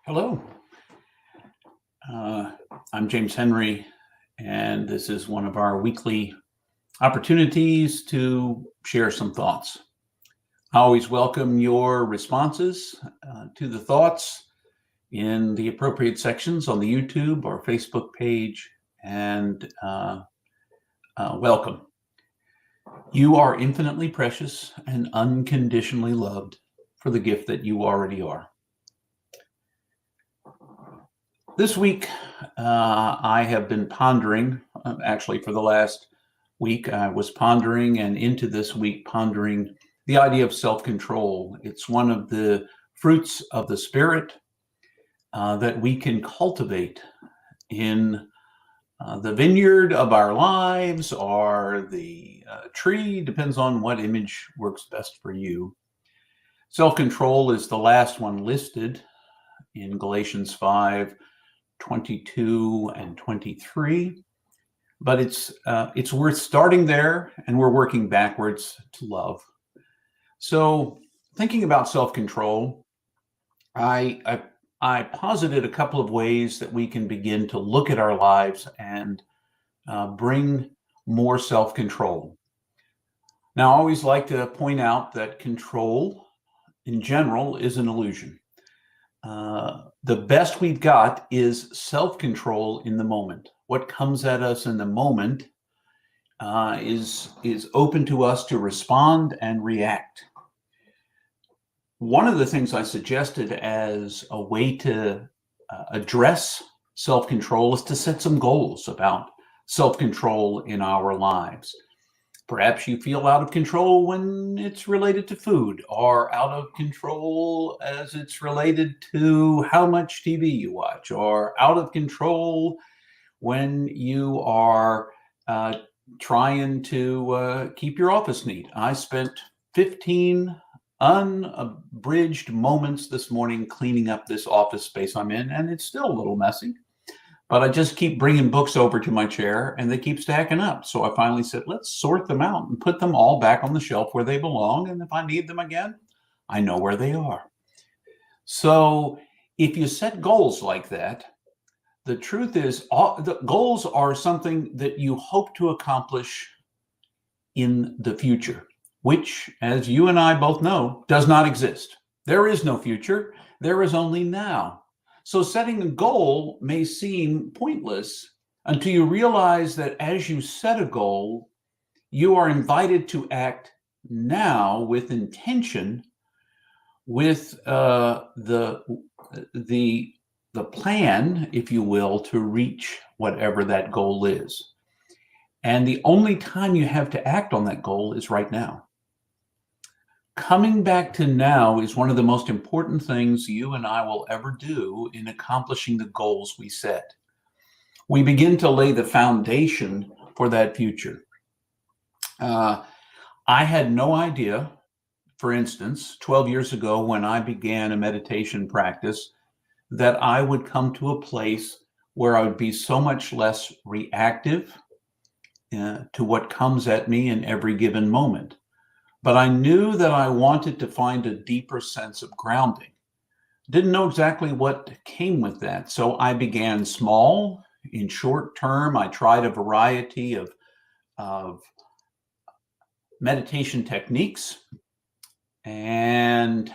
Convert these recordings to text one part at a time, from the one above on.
Hello, uh, I'm James Henry, and this is one of our weekly opportunities to share some thoughts. I always welcome your responses to the thoughts in the appropriate sections on the YouTube or Facebook page, and welcome. You are infinitely precious and unconditionally loved for the gift that you already are. This week, I have been pondering, actually, for the last week, I was pondering, and into this week, pondering the idea of self control. It's one of the fruits of the Spirit that we can cultivate in the vineyard of our lives or the tree, depends on what image works best for you. Self control is the last one listed in Galatians 5:22 and 23, but it's worth starting there, and we're working backwards to love. So, thinking about self-control, I posited a couple of ways that we can begin to look at our lives and bring more self-control. Now, I always like to point out that control, in general, is an illusion. The best we've got is self-control in the moment. What comes at us in the moment is open to us to respond and react. One of the things I suggested as a way to address self-control is to set some goals about self-control in our lives. Perhaps you feel out of control when it's related to food, or out of control as it's related to how much TV you watch, or out of control when you are trying to keep your office neat. I spent 15 unabridged moments this morning cleaning up this office space I'm in, and it's still a little messy. But I just keep bringing books over to my chair and they keep stacking up. So I finally said, let's sort them out and put them all back on the shelf where they belong. And if I need them again, I know where they are. So if you set goals like that, the truth is the goals are something that you hope to accomplish in the future, which, as you and I both know, does not exist. There is no future. There is only now. So setting a goal may seem pointless until you realize that as you set a goal, you are invited to act now with intention, with the plan, if you will, to reach whatever that goal is. And the only time you have to act on that goal is right now. Coming back to now is one of the most important things you and I will ever do in accomplishing the goals we set. We begin to lay the foundation for that future. I had no idea, for instance, 12 years ago when I began a meditation practice, that I would come to a place where I would be so much less reactive to what comes at me in every given moment. But I knew that I wanted to find a deeper sense of grounding. Didn't know exactly what came with that. So I began small. In short term, I tried a variety of meditation techniques and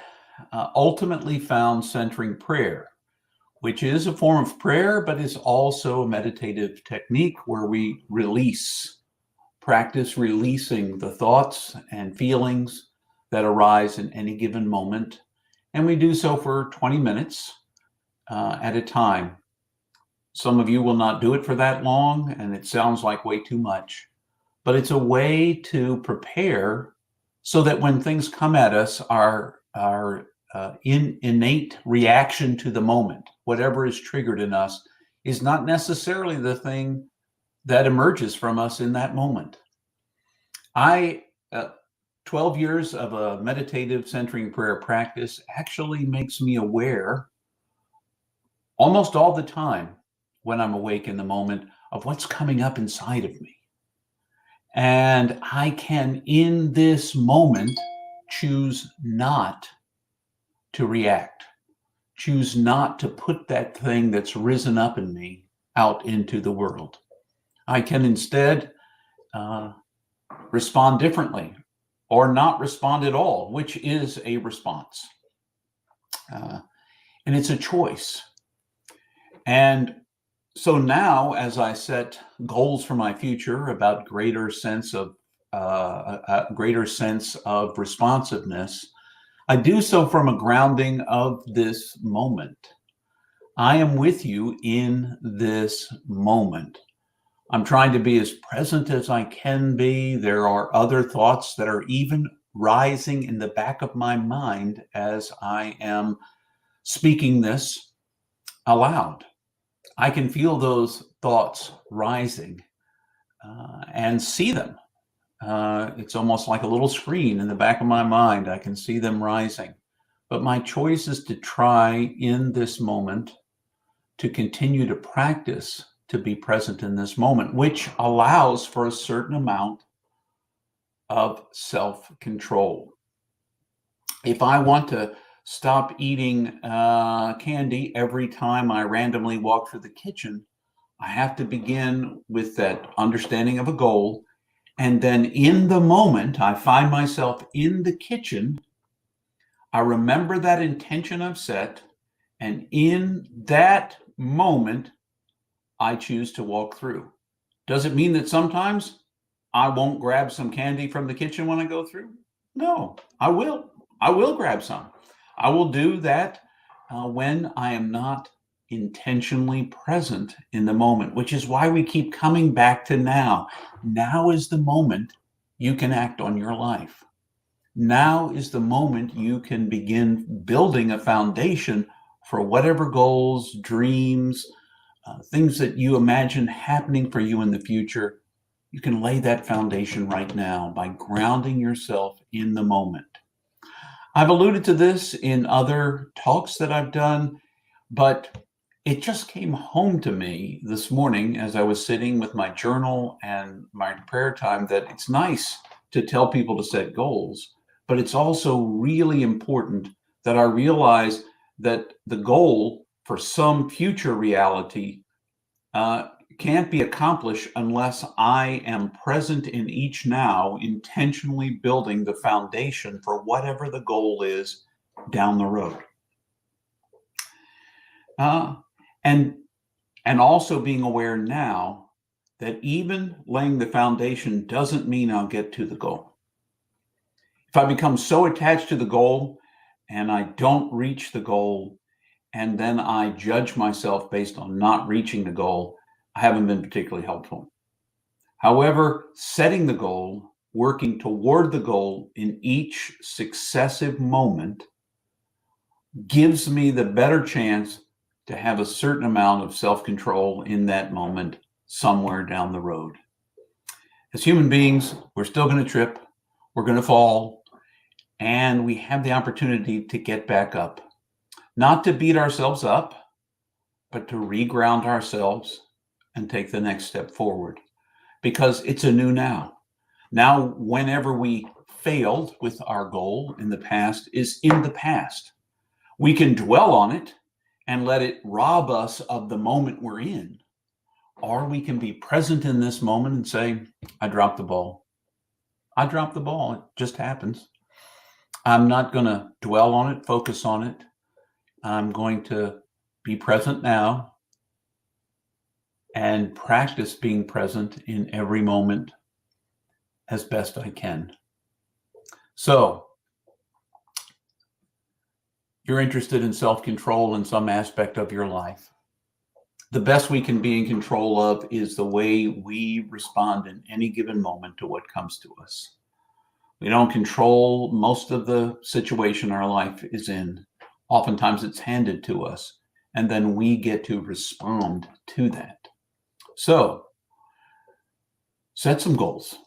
ultimately found centering prayer, which is a form of prayer, but is also a meditative technique where we practice releasing the thoughts and feelings that arise in any given moment. And we do so for 20 minutes at a time. Some of you will not do it for that long, and it sounds like way too much. But it's a way to prepare so that when things come at us, our innate reaction to the moment, whatever is triggered in us, is not necessarily the thing that emerges from us in that moment. 12 years of a meditative centering prayer practice actually makes me aware almost all the time when I'm awake in the moment of what's coming up inside of me. And I can, in this moment, choose not to react. choose not to put that thing that's risen up in me out into the world. I can instead respond differently or not respond at all, which is a response. And it's a choice. And so now, as I set goals for my future about greater sense of responsiveness, I do so from a grounding of this moment. I am with you in this moment. I'm trying to be as present as I can be. There are other thoughts that are even rising in the back of my mind as I am speaking this aloud. I can feel those thoughts rising and see them. It's almost like a little screen in the back of my mind. I can see them rising. But my choice is to try in this moment to continue to practice to be present in this moment, which allows for a certain amount of self-control. If I want to stop eating candy every time I randomly walk through the kitchen, I have to begin with that understanding of a goal. And then in the moment I find myself in the kitchen, I remember that intention I've set. And in that moment, I choose to walk through. Does it mean that sometimes I won't grab some candy from the kitchen when I go through? No, I will. I will grab some. I will do that when I am not intentionally present in the moment, which is why we keep coming back to now. Now is the moment you can act on your life. Now is the moment you can begin building a foundation for whatever goals, dreams, things that you imagine happening for you in the future. You can lay that foundation right now by grounding yourself in the moment. I've alluded to this in other talks that I've done, but it just came home to me this morning as I was sitting with my journal and my prayer time that it's nice to tell people to set goals, but it's also really important that I realize that the goal for some future reality can't be accomplished unless I am present in each now, intentionally building the foundation for whatever the goal is down the road. And also being aware now that even laying the foundation doesn't mean I'll get to the goal. If I become so attached to the goal and I don't reach the goal, and then I judge myself based on not reaching the goal, I haven't been particularly helpful. However, setting the goal, working toward the goal in each successive moment gives me the better chance to have a certain amount of self-control in that moment somewhere down the road. As human beings, we're still going to trip, we're going to fall, and we have the opportunity to get back up. Not to beat ourselves up, but to reground ourselves and take the next step forward, because it's a new now. Now, whenever we failed with our goal in the past is in the past. We can dwell on it and let it rob us of the moment we're in, or we can be present in this moment and say, I dropped the ball. I dropped the ball. It just happens. I'm not going to dwell on it, focus on it. I'm going to be present now and practice being present in every moment as best I can. So, you're interested in self-control in some aspect of your life. The best we can be in control of is the way we respond in any given moment to what comes to us. We don't control most of the situation our life is in. Oftentimes it's handed to us, and then we get to respond to that. So, set some goals,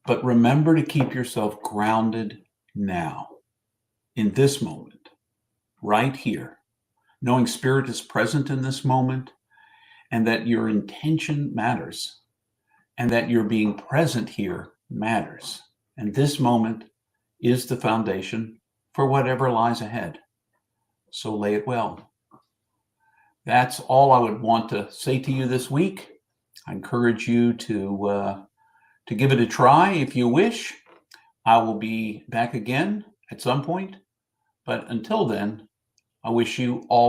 but remember to keep yourself grounded now, in this moment, right here, knowing Spirit is present in this moment, and that your intention matters, and that your being present here matters. And this moment is the foundation for whatever lies ahead. so lay it well. That's all I would want to say to you this week. I encourage you to give it a try if you wish. I will be back again at some point, but until then, I wish you all